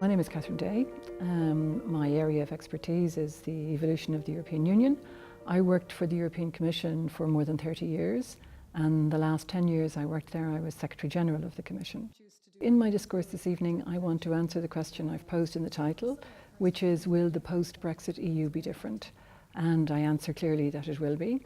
My name is Catherine Day. My area of expertise is the evolution of the European Union. I worked for the European Commission for more than 30 years, and the last 10 years I worked there, I was Secretary General of the Commission. In my discourse this evening, I want to answer the question I've posed in the title, which is, will the post-Brexit EU be different? And I answer clearly that it will be.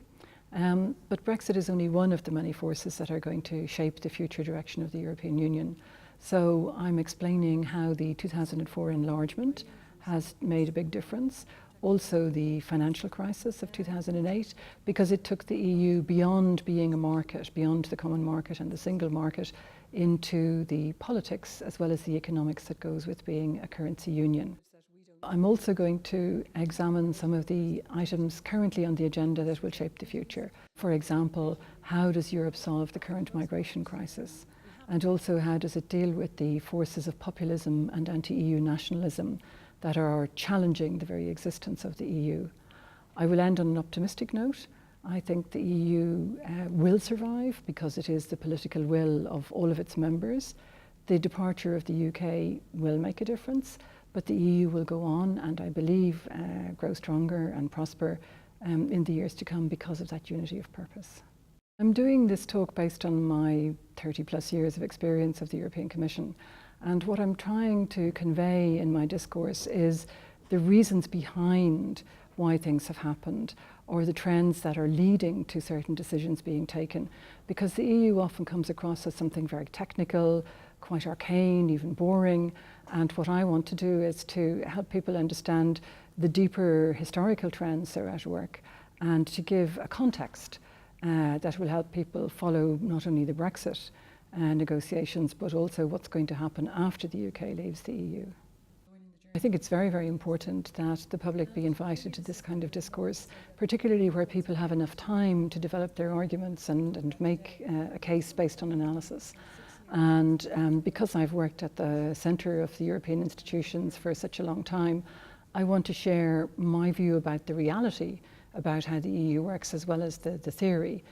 But Brexit is only one of the many forces that are going to shape the future direction of the European Union. So I'm explaining how the 2004 enlargement has made a big difference. Also the financial crisis of 2008, because it took the EU beyond being a market, beyond the common market and the single market, into the politics as well as the economics that goes with being a currency union. I'm also going to examine some of the items currently on the agenda that will shape the future. For example, how does Europe solve the current migration crisis? And also, how does it deal with the forces of populism and anti-EU nationalism that are challenging the very existence of the EU? I will end on an optimistic note. I think the EU will survive because it is the political will of all of its members. The departure of the UK will make a difference, but the EU will go on and I believe grow stronger and prosper in the years to come because of that unity of purpose. I'm doing this talk based on my 30 plus years of experience of the European Commission, and what I'm trying to convey in my discourse is the reasons behind why things have happened or the trends that are leading to certain decisions being taken, because the EU often comes across as something very technical, quite arcane, even boring, and what I want to do is to help people understand the deeper historical trends that are at work and to give a context that will help people follow not only the Brexit negotiations, but also what's going to happen after the UK leaves the EU. I think it's very, very important that the public be invited to this kind of discourse, particularly where people have enough time to develop their arguments and make a case based on analysis. And because I've worked at the centre of the European institutions for such a long time, I want to share my view about the reality about how the EU works as well as the theory,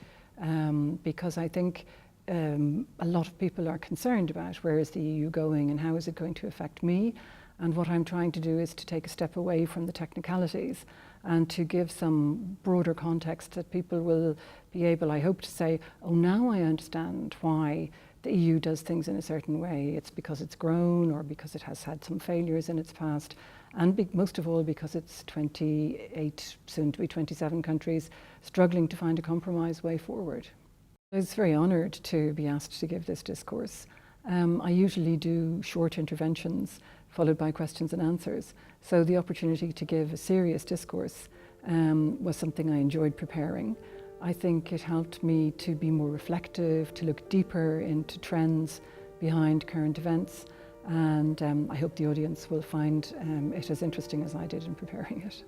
because I think a lot of people are concerned about where is the EU going and how is it going to affect me. And what I'm trying to do is to take a step away from the technicalities and to give some broader context that people will be able, I hope, to say, oh, now I understand why the EU does things in a certain way. It's because it's grown or because it has had some failures in its past, and most of all because it's 28, soon to be 27 countries struggling to find a compromise way forward. I was very honoured to be asked to give this discourse. I usually do short interventions followed by questions and answers, so the opportunity to give a serious discourse was something I enjoyed preparing. I think it helped me to be more reflective, to look deeper into trends behind current events, and I hope the audience will find it as interesting as I did in preparing it.